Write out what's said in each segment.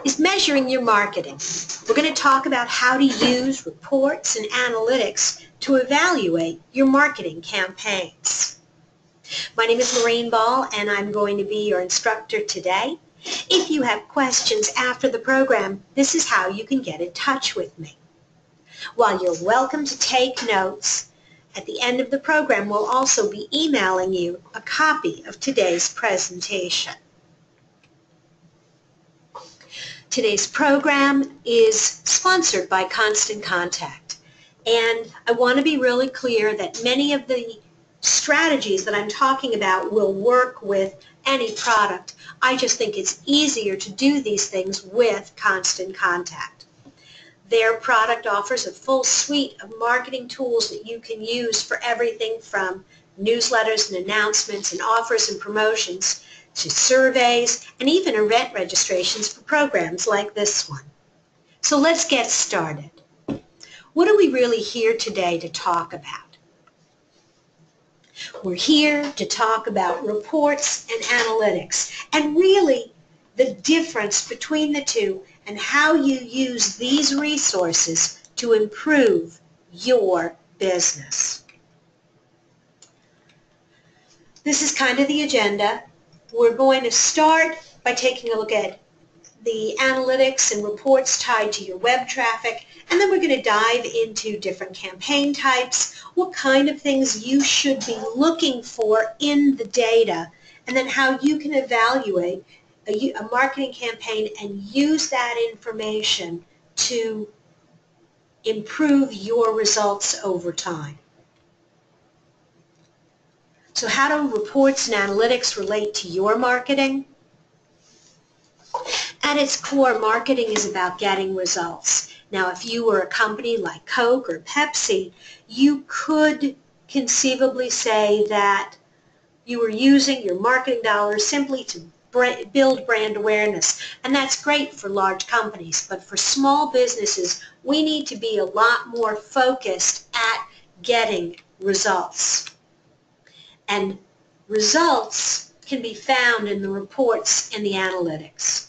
is measuring your marketing. We're going to talk about how to use reports and analytics to evaluate your marketing campaigns. My name is Maureen Ball, and I'm going to be your instructor today. If you have questions after the program, this is how you can get in touch with me. While you're welcome to take notes, at the end of the program we'll also be emailing you a copy of today's presentation. Today's program is sponsored by Constant Contact, and I want to be really clear that many of the strategies that I'm talking about will work with any product. I just think it's easier to do these things with Constant Contact. Their product offers a full suite of marketing tools that you can use for everything from newsletters and announcements and offers and promotions to surveys and even event registrations for programs like this one. So let's get started. What are we really here today to talk about? We're here to talk about reports and analytics, and really the difference between the two and how you use these resources to improve your business. This is kind of the agenda. We're going to start by taking a look at the analytics and reports tied to your web traffic, and then we're going to dive into different campaign types, what kind of things you should be looking for in the data, and then how you can evaluate a marketing campaign and use that information to improve your results over time. So how do reports and analytics relate to your marketing? At its core, marketing is about getting results. Now, if you were a company like Coke or Pepsi, you could conceivably say that you were using your marketing dollars simply to build brand awareness, and that's great for large companies, but for small businesses, we need to be a lot more focused at getting results. And results can be found in the reports and the analytics.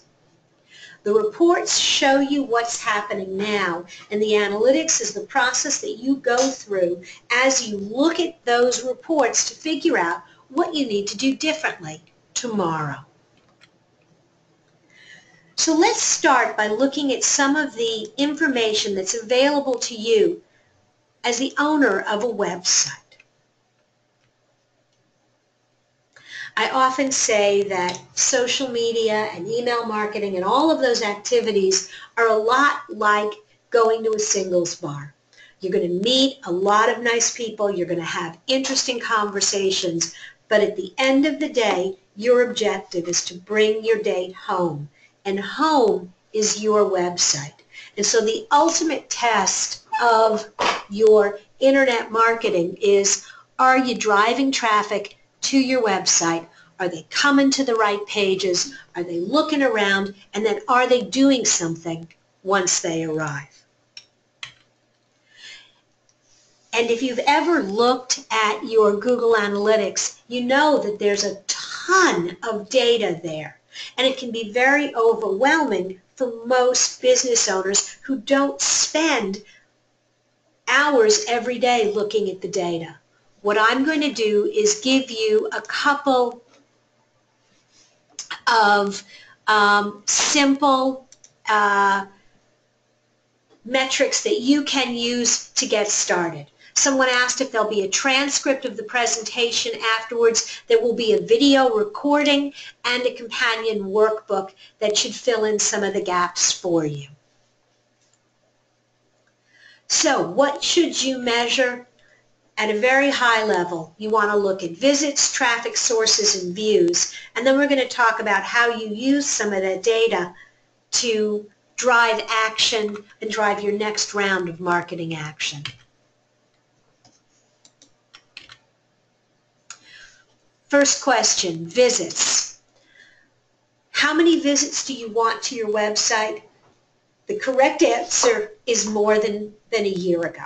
The reports show you what's happening now, and the analytics is the process that you go through as you look at those reports to figure out what you need to do differently tomorrow. So let's start by looking at some of the information that's available to you as the owner of a website. I often say that social media and email marketing and all of those activities are a lot like going to a singles bar. You're going to meet a lot of nice people, you're going to have interesting conversations, but at the end of the day, your objective is to bring your date home. And home is your website. And so the ultimate test of your internet marketing is, are you driving traffic to your website? Are they coming to the right pages? Are they looking around? And then are they doing something once they arrive? And if you've ever looked at your Google Analytics, you know that there's a ton of data there. And it can be very overwhelming for most business owners who don't spend hours every day looking at the data. What I'm going to do is give you a couple of simple metrics that you can use to get started. Someone asked if there'll be a transcript of the presentation afterwards. There will be a video recording and a companion workbook that should fill in some of the gaps for you. So what should you measure? At a very high level, you want to look at visits, traffic sources, and views. And then we're going to talk about how you use some of that data to drive action and drive your next round of marketing action. First question, visits. How many visits do you want to your website? The correct answer is more than a year ago.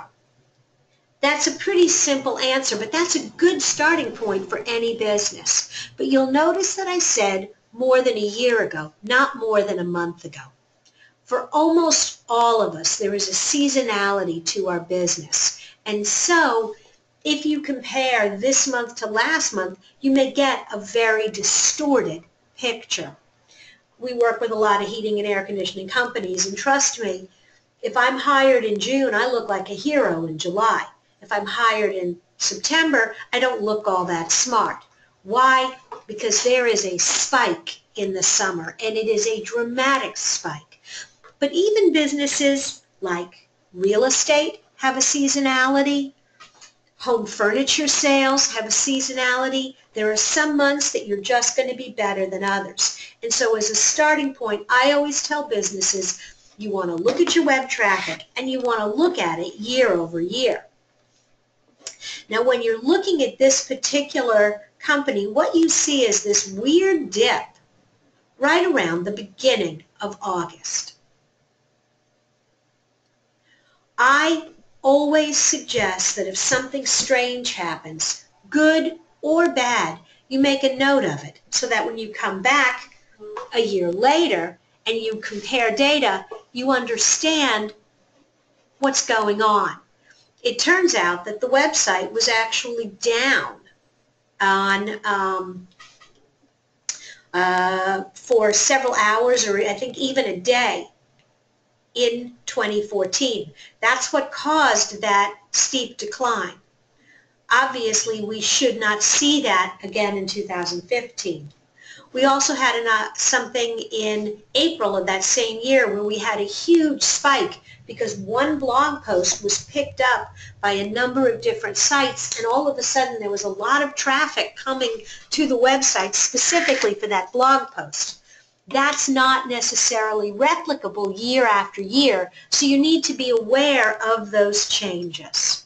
That's a pretty simple answer, but that's a good starting point for any business. But you'll notice that I said more than a year ago, not more than a month ago. For almost all of us, there is a seasonality to our business. And so, if you compare this month to last month, you may get a very distorted picture. We work with a lot of heating and air conditioning companies, and trust me, if I'm hired in June, I look like a hero in July. If I'm hired in September, I don't look all that smart. Why? Because there is a spike in the summer, and it is a dramatic spike. But even businesses like real estate have a seasonality. Home furniture sales have a seasonality. There are some months that you're just going to be better than others. And so as a starting point, I always tell businesses, you want to look at your web traffic and you want to look at it year over year. Now when you're looking at this particular company, what you see is this weird dip right around the beginning of August. I always suggest that if something strange happens, good or bad, you make a note of it so that when you come back a year later and you compare data, you understand what's going on. It turns out that the website was actually down on for several hours, or I think even a day, in 2014. That's what caused that steep decline. Obviously, we should not see that again in 2015. We also had something in April of that same year where we had a huge spike because one blog post was picked up by a number of different sites, and all of a sudden there was a lot of traffic coming to the website specifically for that blog post. That's not necessarily replicable year after year, so you need to be aware of those changes.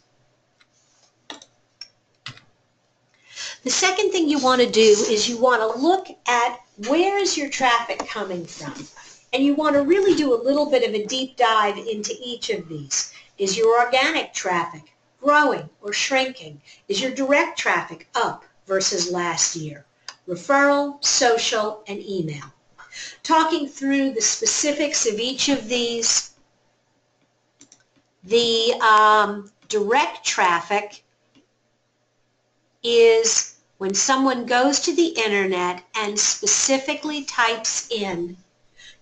The second thing you want to do is you want to look at where is your traffic coming from. And you want to really do a little bit of a deep dive into each of these. Is your organic traffic growing or shrinking? Is your direct traffic up versus last year? Referral, social, and email. Talking through the specifics of each of these, the direct traffic is when someone goes to the internet and specifically types in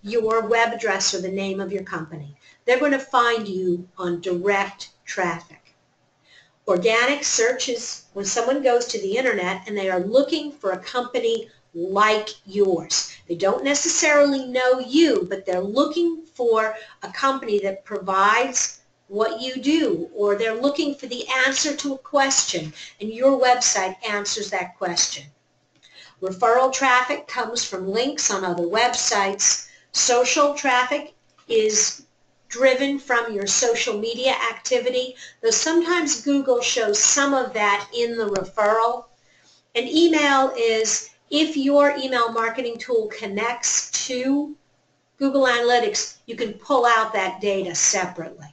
your web address or the name of your company. They're going to find you on direct traffic. Organic search is when someone goes to the internet and they are looking for a company like yours. They don't necessarily know you, but they're looking for a company that provides what you do, or they're looking for the answer to a question, and your website answers that question. Referral traffic comes from links on other websites. Social traffic is driven from your social media activity, though sometimes Google shows some of that in the referral. And email is if your email marketing tool connects to Google Analytics, you can pull out that data separately.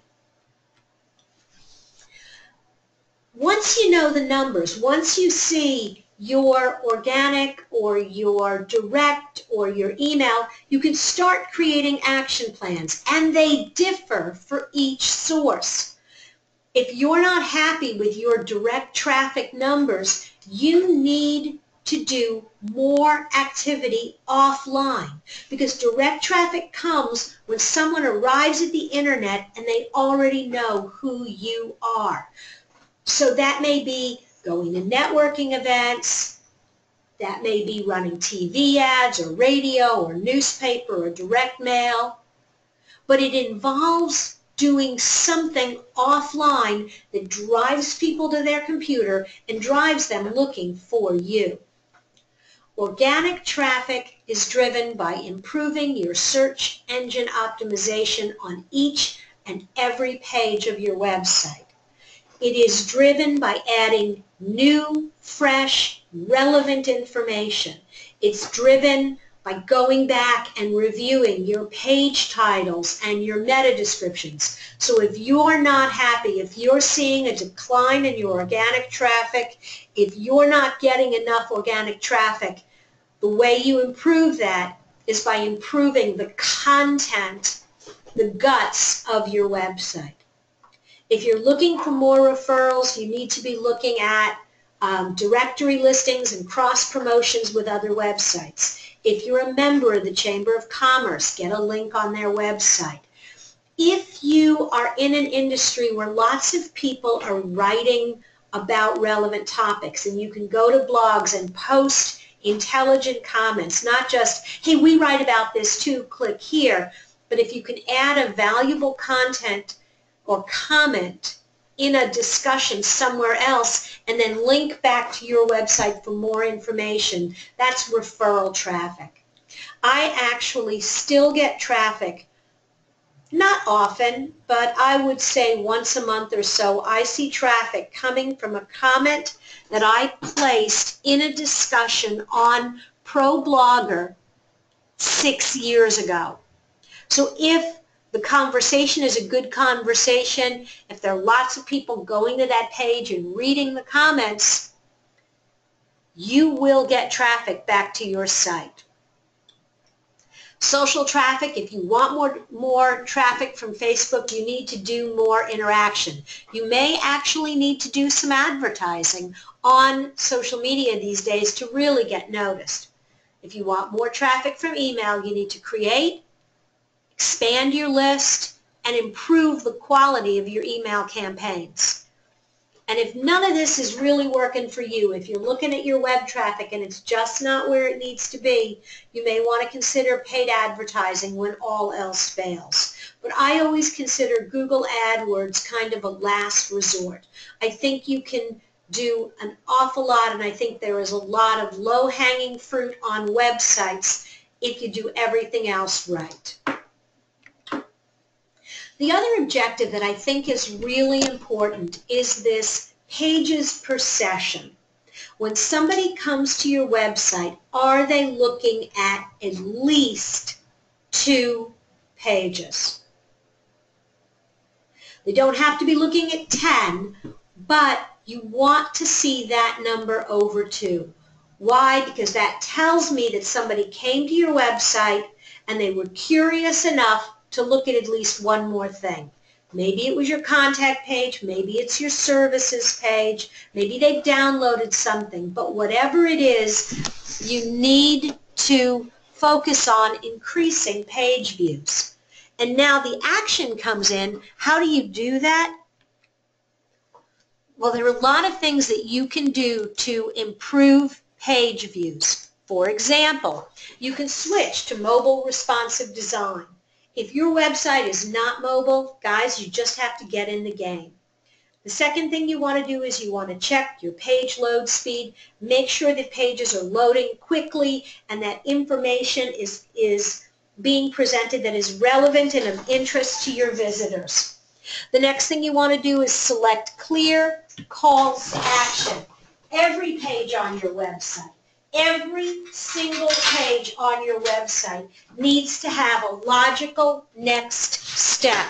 Once you know the numbers, once you see your organic or your direct or your email, you can start creating action plans, and they differ for each source. If you're not happy with your direct traffic numbers, you need to do more activity offline, because direct traffic comes when someone arrives at the internet and they already know who you are. So that may be going to networking events, that may be running TV ads or radio or newspaper or direct mail, but it involves doing something offline that drives people to their computer and drives them looking for you. Organic traffic is driven by improving your search engine optimization on each and every page of your website. It is driven by adding new, fresh, relevant information. It's driven by going back and reviewing your page titles and your meta descriptions. So if you're not happy, if you're seeing a decline in your organic traffic, if you're not getting enough organic traffic, the way you improve that is by improving the content the guts of your website. If you're looking for more referrals, you need to be looking at directory listings and cross promotions with other websites. If you're a member of the Chamber of Commerce, get a link on their website. If you are in an industry where lots of people are writing about relevant topics, and you can go to blogs and post intelligent comments, not just, hey, we write about this too, click here, but if you can add a valuable content or comment in a discussion somewhere else and then link back to your website for more information, that's referral traffic. I actually still get traffic, not often, but I would say once a month or so, I see traffic coming from a comment that I placed in a discussion on ProBlogger 6 years ago. So if the conversation is a good conversation, if there are lots of people going to that page and reading the comments, you will get traffic back to your site. Social traffic, if you want more traffic from Facebook, you need to do more interaction. You may actually need to do some advertising on social media these days to really get noticed. If you want more traffic from email, you need to create, expand your list, and improve the quality of your email campaigns. And if none of this is really working for you, if you're looking at your web traffic and it's just not where it needs to be, you may want to consider paid advertising when all else fails. But I always consider Google AdWords kind of a last resort. I think you can do an awful lot, and I think there is a lot of low-hanging fruit on websites if you do everything else right. The other objective that I think is really important is this pages per session. When somebody comes to your website, are they looking at least 2 pages? They don't have to be looking at 10, but you want to see that number over 2. Why? Because that tells me that somebody came to your website and they were curious enough to look at least one more thing. Maybe it was your contact page, maybe it's your services page, maybe they downloaded something, but whatever it is, you need to focus on increasing page views. And now the action comes in. How do you do that? Well, there are a lot of things that you can do to improve page views. For example, you can switch to mobile responsive design. If your website is not mobile, guys, you just have to get in the game. The second thing you want to do is you want to check your page load speed. Make sure that pages are loading quickly and that information is being presented that is relevant and of interest to your visitors. The next thing you want to do is select clear calls to action. Every page on your website, every single page on your website needs to have a logical next step.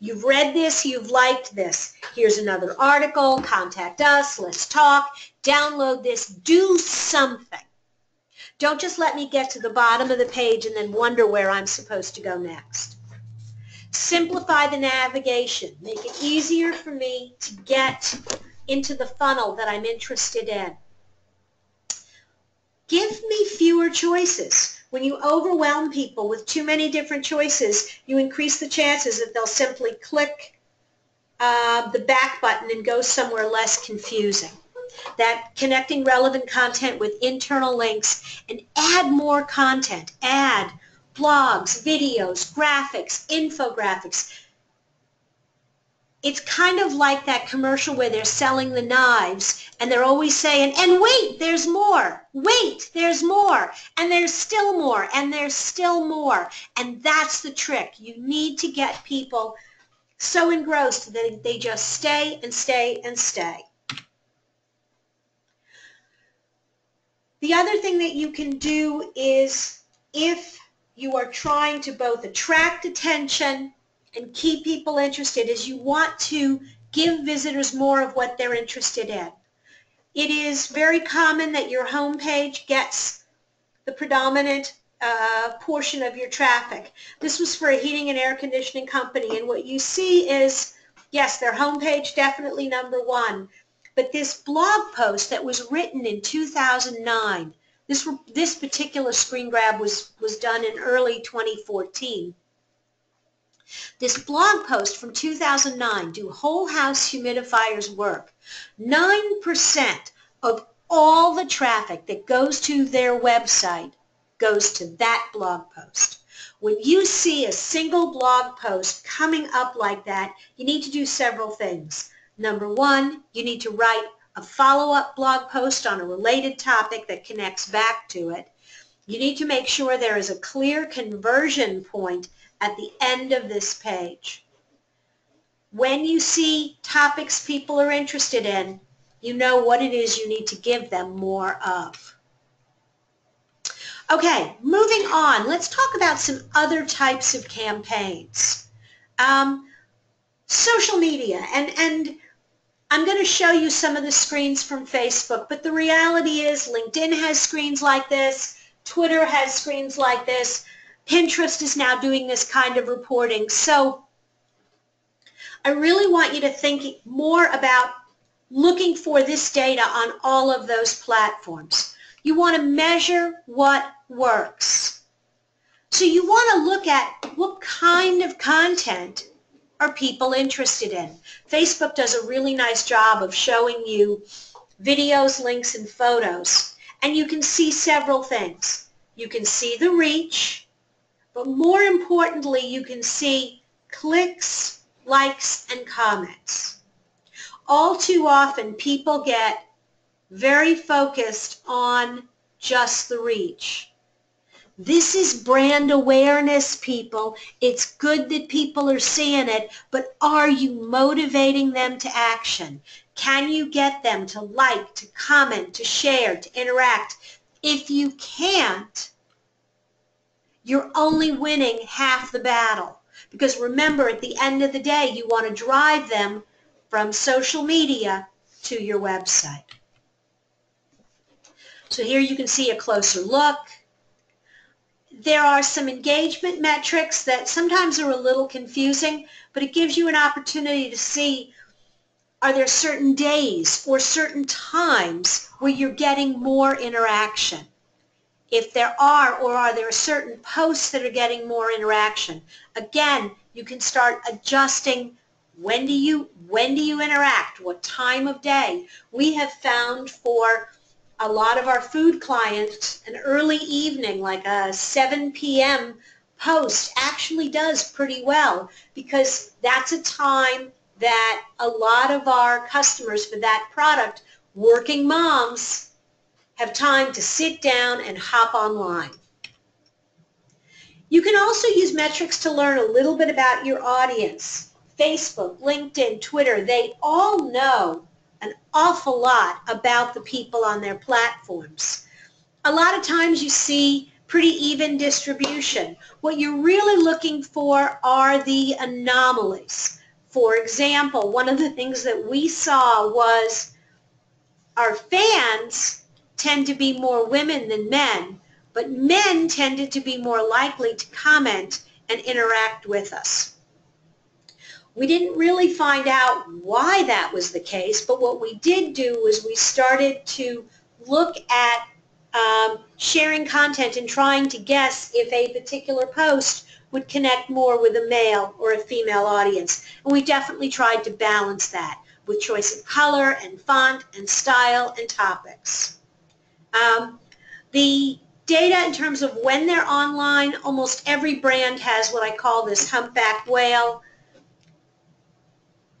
You've read this, you've liked this. Here's another article, contact us, let's talk, download this, do something. Don't just let me get to the bottom of the page and then wonder where I'm supposed to go next. Simplify the navigation. Make it easier for me to get into the funnel that I'm interested in. Give me fewer choices. When you overwhelm people with too many different choices, you increase the chances that they'll simply click the back button and go somewhere less confusing. That connecting relevant content with internal links and add more content. Add blogs, videos, graphics, infographics. It's kind of like that commercial where they're selling the knives and they're always saying, and wait, there's more. Wait, there's more. And there's still more. And there's still more. And that's the trick. You need to get people so engrossed that they just stay and stay and stay. The other thing that you can do is if you are trying to both attract attention and keep people interested, is you want to give visitors more of what they're interested in. It is very common that your homepage gets the predominant portion of your traffic. This was for a heating and air conditioning company, and what you see is, yes, their homepage definitely #1, but this blog post that was written in 2009, this particular screen grab was done in early 2014. This blog post from 2009, Do Whole House Humidifiers Work? 9% of all the traffic that goes to their website goes to that blog post. When you see a single blog post coming up like that, you need to do several things. #1, you need to write a follow-up blog post on a related topic that connects back to it. You need to make sure there is a clear conversion point at the end of this page. When you see topics people are interested in, you know what it is you need to give them more of. Okay, moving on, let's talk about some other types of campaigns. Social media, and I'm going to show you some of the screens from Facebook, but the reality is LinkedIn has screens like this, Twitter has screens like this, Pinterest is now doing this kind of reporting. So I really want you to think more about looking for this data on all of those platforms. You want to measure what works. So you want to look at what kind of content are people interested in. Facebook does a really nice job of showing you videos, links, and photos. And you can see several things. You can see the reach, but more importantly, you can see clicks, likes, and comments. All too often, people get very focused on just the reach. This is brand awareness, people. It's good that people are seeing it, but are you motivating them to action? Can you get them to like, to comment, to share, to interact? If you can't, you're only winning half the battle. Because remember, at the end of the day, you want to drive them from social media to your website. So here you can see a closer look. There are some engagement metrics that sometimes are a little confusing, but it gives you an opportunity to see, are there certain days or certain times where you're getting more interaction? If there are, or are there certain posts that are getting more interaction? Again, you can start adjusting when do you interact, what time of day. We have found for a lot of our food clients, an early evening, like a 7 p.m. post actually does pretty well, because that's a time that a lot of our customers for that product, working moms, have time to sit down and hop online. You can also use metrics to learn a little bit about your audience. Facebook, LinkedIn, Twitter, they all know an awful lot about the people on their platforms. A lot of times you see pretty even distribution. What you're really looking for are the anomalies. For example, one of the things that we saw was our fans tend to be more women than men, but men tended to be more likely to comment and interact with us. We didn't really find out why that was the case, but what we did do was we started to look at sharing content and trying to guess if a particular post would connect more with a male or a female audience. And we definitely tried to balance that with choice of color and font and style and topics. The data in terms of when they're online, almost every brand has what I call this humpback whale.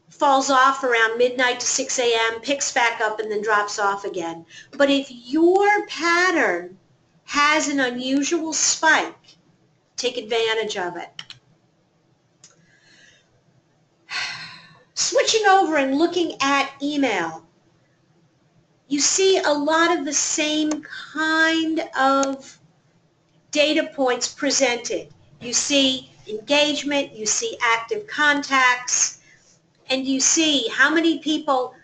Falls off around midnight to 6 a.m., picks back up, and then drops off again. But if your pattern has an unusual spike, take advantage of it. Switching over and looking at email, you see a lot of the same kind of data points presented. You see engagement, you see active contacts, and you see how many people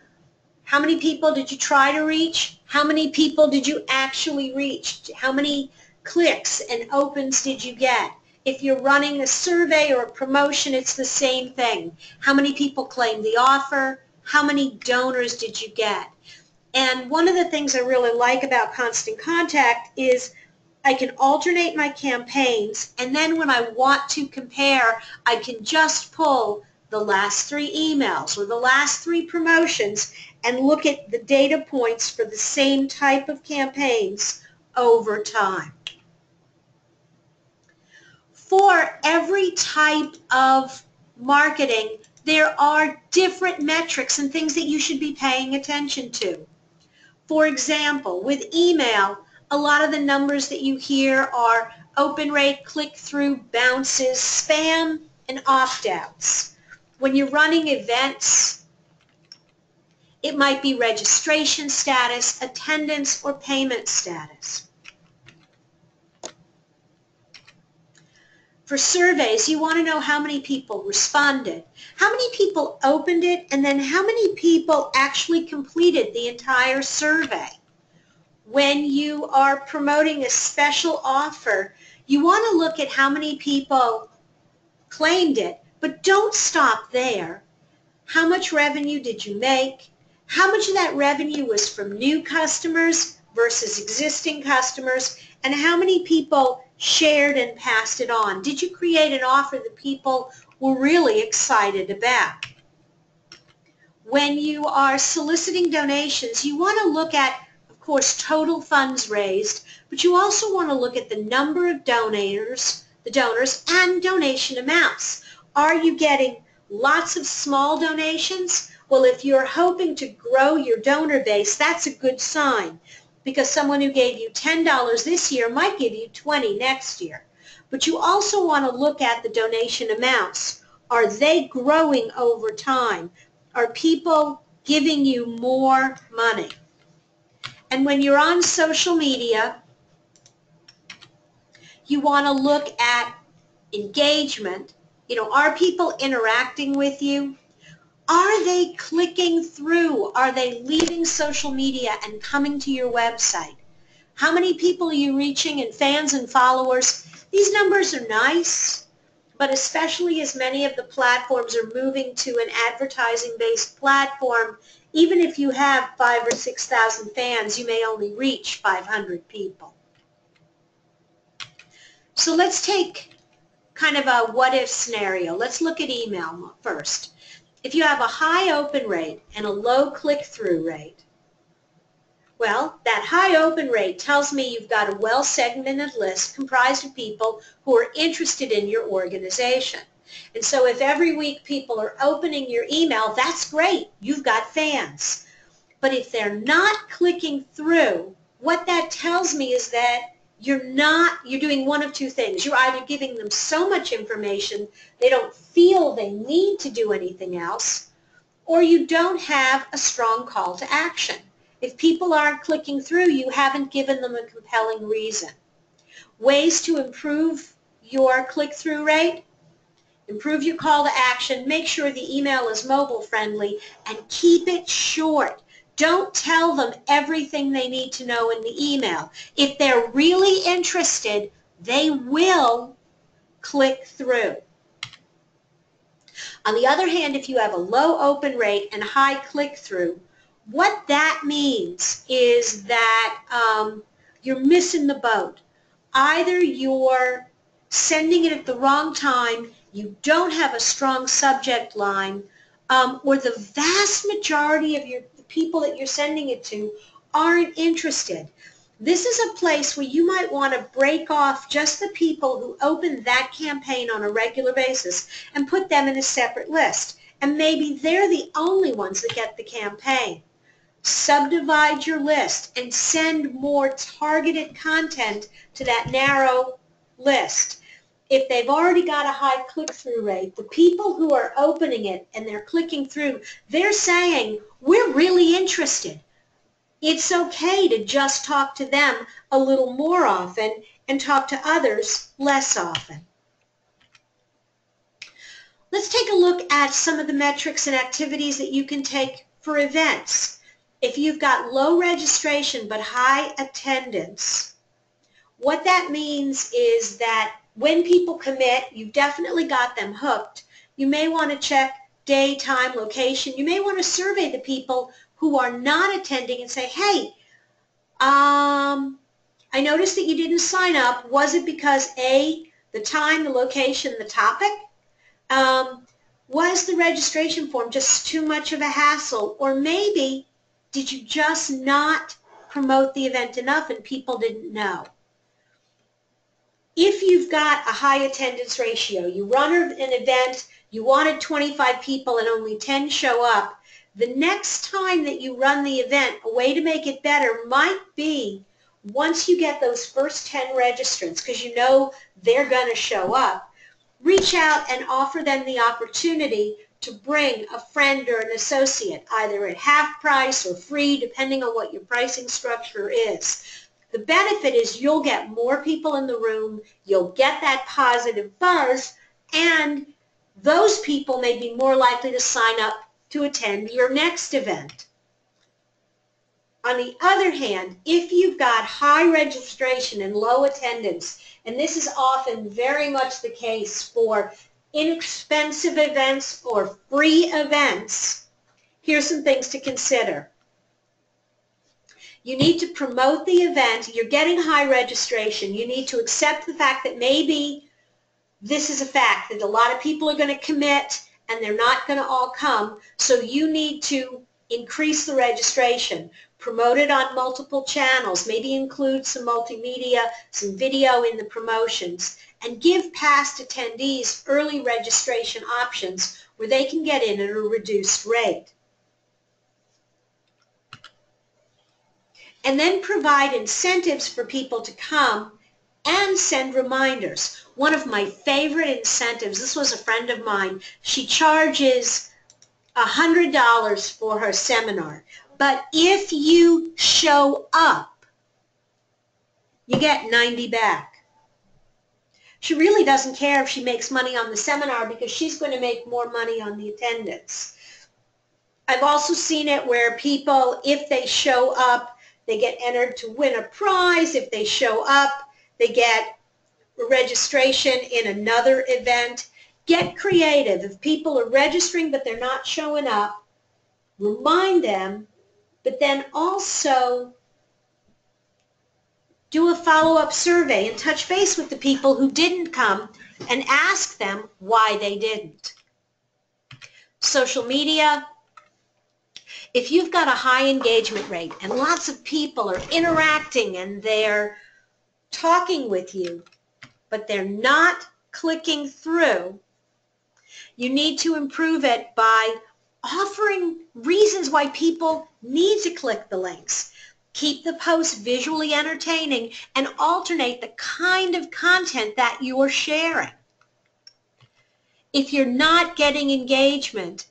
did you try to reach? How many people did you actually reach? How many clicks and opens did you get? If you're running a survey or a promotion, it's the same thing. How many people claimed the offer? How many donors did you get? And one of the things I really like about Constant Contact is I can alternate my campaigns, and then when I want to compare, I can just pull the last 3 emails or the last 3 promotions and look at the data points for the same type of campaigns over time. For every type of marketing, there are different metrics and things that you should be paying attention to. For example, with email, a lot of the numbers that you hear are open rate, click-through, bounces, spam, and opt-outs. When you're running events, it might be registration status, attendance, or payment status. For surveys, you want to know how many people responded, how many people opened it, and then how many people actually completed the entire survey. When you are promoting a special offer, you want to look at how many people claimed it, but don't stop there. How much revenue did you make? How much of that revenue was from new customers versus existing customers? And how many people shared and passed it on? Did you create an offer that people were really excited about? When you are soliciting donations, you want to look at, of course, total funds raised, but you also want to look at the number of donors, and donation amounts. Are you getting lots of small donations? Well, if you're hoping to grow your donor base, that's a good sign, because someone who gave you $10 this year might give you $20 next year. But you also want to look at the donation amounts. Are they growing over time? Are people giving you more money? And when you're on social media, you want to look at engagement. Are people interacting with you? Are they clicking through? Are they leaving social media and coming to your website? How many people are you reaching, and fans and followers? These numbers are nice, but especially as many of the platforms are moving to an advertising-based platform, even if you have 5,000 or 6,000 fans, you may only reach 500 people. So let's take kind of a what-if scenario. Let's look at email first. If you have a high open rate and a low click-through rate, well, that high open rate tells me you've got a well-segmented list comprised of people who are interested in your organization. And so if every week people are opening your email, that's great. You've got fans. But if they're not clicking through, what that tells me is that you're doing one of 2 things. You're either giving them so much information they don't feel they need to do anything else, or you don't have a strong call to action. If people aren't clicking through, you haven't given them a compelling reason. Ways to improve your click-through rate: improve your call to action, make sure the email is mobile friendly, and keep it short. Don't tell them everything they need to know in the email. If they're really interested, they will click through. On the other hand, if you have a low open rate and high click-through, what that means is that you're missing the boat. Either you're sending it at the wrong time, you don't have a strong subject line, or the vast majority of the people that you're sending it to aren't interested. This is a place where you might want to break off just the people who open that campaign on a regular basis and put them in a separate list. And maybe they're the only ones that get the campaign. Subdivide your list and send more targeted content to that narrow list. If they've already got a high click-through rate, the people who are opening it and they're clicking through, they're saying, we're really interested. It's okay to just talk to them a little more often and talk to others less often. Let's take a look at some of the metrics and activities that you can take for events. If you've got low registration but high attendance, What that means is that when people commit, you've definitely got them hooked. You may want to check day, time, location. You may want to survey the people who are not attending and say, hey, I noticed that you didn't sign up. Was it because A, the time, the location, the topic? Was the registration form just too much of a hassle? Or maybe did you just not promote the event enough and people didn't know? If you've got a high attendance ratio, you run an event, you wanted 25 people and only 10 show up, the next time that you run the event, a way to make it better might be once you get those first 10 registrants, because you know they're going to show up, reach out and offer them the opportunity to bring a friend or an associate, either at half price or free, depending on what your pricing structure is. The benefit is you'll get more people in the room, you'll get that positive buzz, and those people may be more likely to sign up to attend your next event. On the other hand, if you've got high registration and low attendance, and this is often very much the case for inexpensive events or free events, here's some things to consider. You need to promote the event. You're getting high registration. You need to accept the fact that maybe this is a fact, that a lot of people are going to commit and they're not going to all come. So you need to increase the registration. Promote it on multiple channels. Maybe include some multimedia, some video in the promotions. And give past attendees early registration options where they can get in at a reduced rate. And then provide incentives for people to come and send reminders. One of my favorite incentives, this was a friend of mine, she charges $100 for her seminar. But if you show up, you get 90 back. She really doesn't care if she makes money on the seminar because she's going to make more money on the attendance. I've also seen it where people, if they show up, they get entered to win a prize. If they show up, they get registration in another event. Get creative. If people are registering but they're not showing up, remind them, but then also do a follow-up survey and touch base with the people who didn't come and ask them why they didn't. Social media. If you've got a high engagement rate and lots of people are interacting and they're talking with you, but they're not clicking through, you need to improve it by offering reasons why people need to click the links. Keep the post visually entertaining and alternate the kind of content that you're sharing. If you're not getting engagement,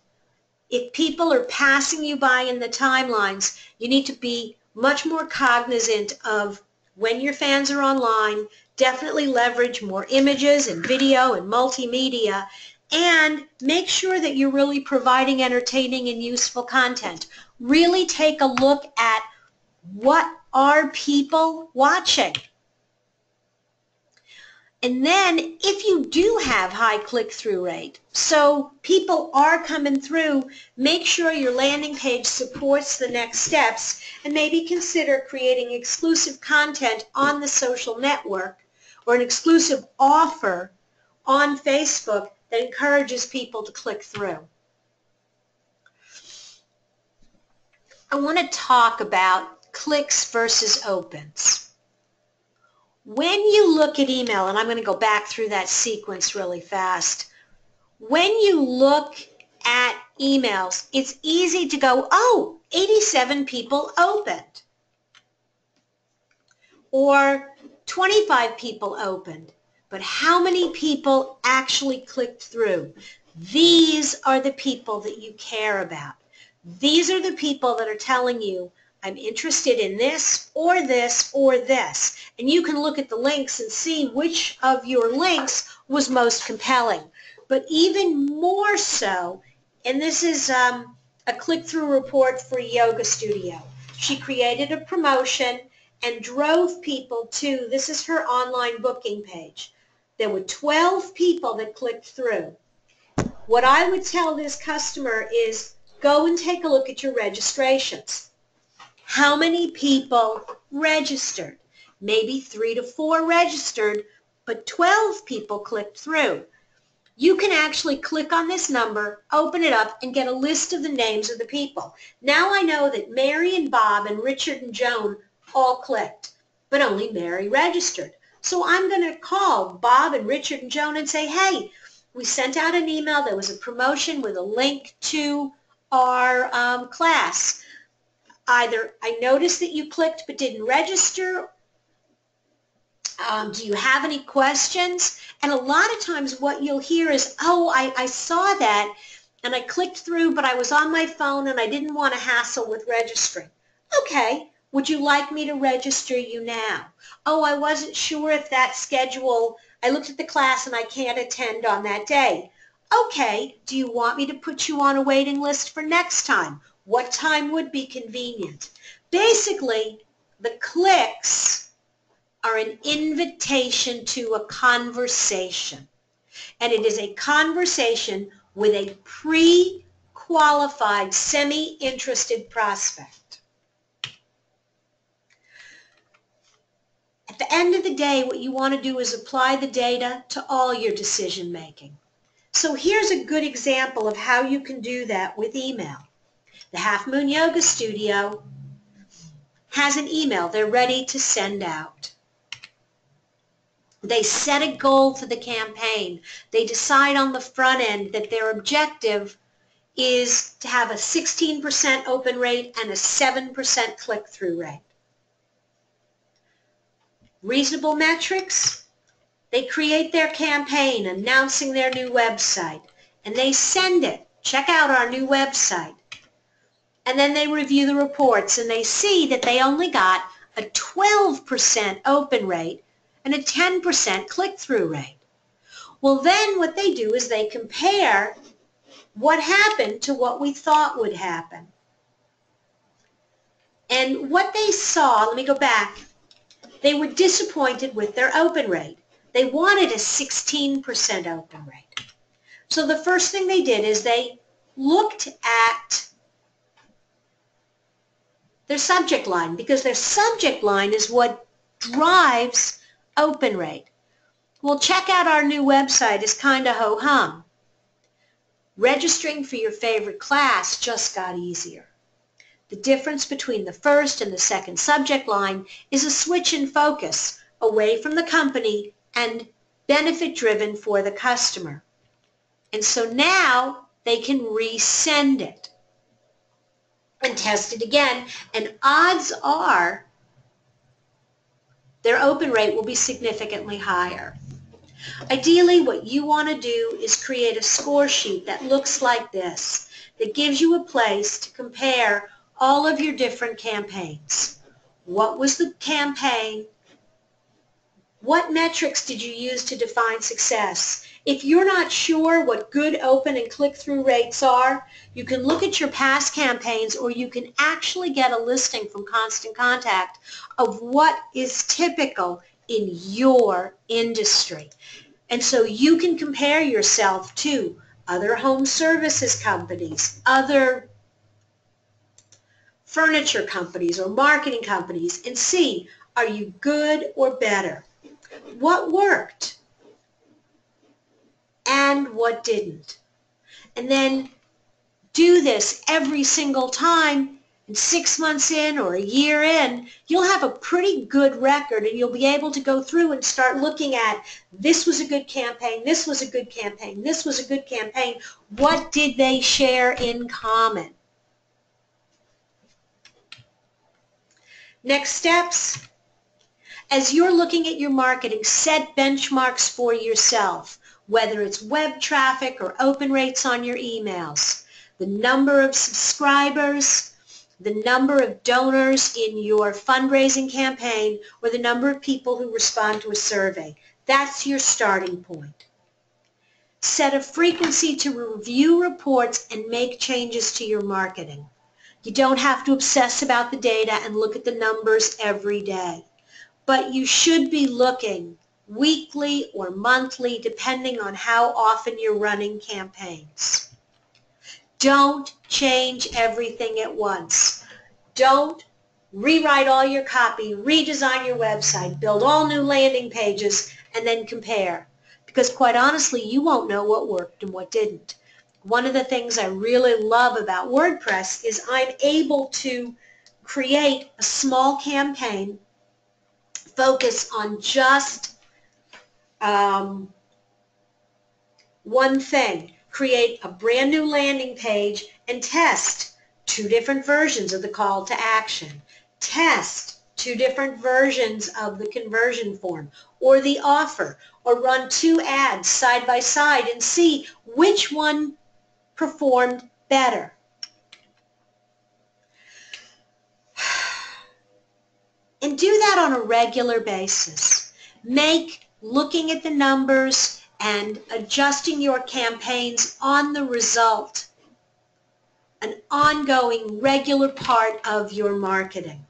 if people are passing you by in the timelines, you need to be much more cognizant of when your fans are online. Definitely leverage more images and video and multimedia, and make sure that you're really providing entertaining and useful content. Really take a look at what are people watching. And then if you do have high click-through rate, so people are coming through, make sure your landing page supports the next steps and maybe consider creating exclusive content on the social network or an exclusive offer on Facebook that encourages people to click through. I want to talk about clicks versus opens. When you look at email, and I'm going to go back through that sequence really fast, when you look at emails, it's easy to go, oh, 87 people opened, or 25 people opened, but how many people actually clicked through? These are the people that you care about. These are the people that are telling you, I'm interested in this or this or this. And you can look at the links and see which of your links was most compelling. But even more so, and this is a click-through report for Yoga Studio. She created a promotion and drove people to, this is her online booking page. There were 12 people that clicked through. What I would tell this customer is go and take a look at your registrations. How many people registered? Maybe 3 to 4 registered, but 12 people clicked through. You can actually click on this number, open it up, and get a list of the names of the people. Now I know that Mary and Bob and Richard and Joan all clicked, but only Mary registered. So I'm going to call Bob and Richard and Joan and say, hey, we sent out an email. There was a promotion with a link to our class. Either I noticed that you clicked but didn't register. Do you have any questions? And a lot of times what you'll hear is, oh, I saw that and I clicked through, but I was on my phone and I didn't want to hassle with registering. Okay, would you like me to register you now? Oh, I wasn't sure if that schedule, I looked at the class and I can't attend on that day. Okay, do you want me to put you on a waiting list for next time? What time would be convenient? Basically, the clicks are an invitation to a conversation. And it is a conversation with a pre-qualified, semi-interested prospect. At the end of the day, what you want to do is apply the data to all your decision making. So here's a good example of how you can do that with email. The Half Moon Yoga Studio has an email they're ready to send out. They set a goal for the campaign. They decide on the front end that their objective is to have a 16% open rate and a 7% click-through rate. Reasonable metrics? They create their campaign announcing their new website, and they send it. Check out our new website. And then they review the reports, and they see that they only got a 12% open rate and a 10% click-through rate. Well, then what they do is they compare what happened to what we thought would happen. And what they saw, let me go back, they were disappointed with their open rate. They wanted a 16% open rate. So the first thing they did is they looked at their subject line, because their subject line is what drives open rate. Well, check out our new website is kind of ho-hum. Registering for your favorite class just got easier. The difference between the first and the second subject line is a switch in focus away from the company and benefit-driven for the customer. And so now they can resend it and test it again, and odds are their open rate will be significantly higher. Ideally, what you want to do is create a score sheet that looks like this, that gives you a place to compare all of your different campaigns. What was the campaign? What metrics did you use to define success? If you're not sure what good open and click-through rates are, you can look at your past campaigns, or you can actually get a listing from Constant Contact of what is typical in your industry. And so you can compare yourself to other home services companies, other furniture companies or marketing companies, and see, are you good or better? What worked and what didn't? And then do this every single time, and 6 months in or a year in, you'll have a pretty good record, and you'll be able to go through and start looking at, this was a good campaign, this was a good campaign, this was a good campaign. What did they share in common? Next steps. As you're looking at your marketing, set benchmarks for yourself, whether it's web traffic or open rates on your emails, the number of subscribers, the number of donors in your fundraising campaign, or the number of people who respond to a survey. That's your starting point. Set a frequency to review reports and make changes to your marketing. You don't have to obsess about the data and look at the numbers every day. But you should be looking weekly or monthly, depending on how often you're running campaigns. Don't change everything at once. Don't rewrite all your copy, redesign your website, build all new landing pages, and then compare. Because quite honestly, you won't know what worked and what didn't. One of the things I really love about WordPress is I'm able to create a small campaign, focus on just one thing, create a brand new landing page and test 2 different versions of the call to action, test 2 different versions of the conversion form or the offer, or run 2 ads side by side and see which one performed better. And do that on a regular basis. Make looking at the numbers and adjusting your campaigns on the result an ongoing, regular part of your marketing.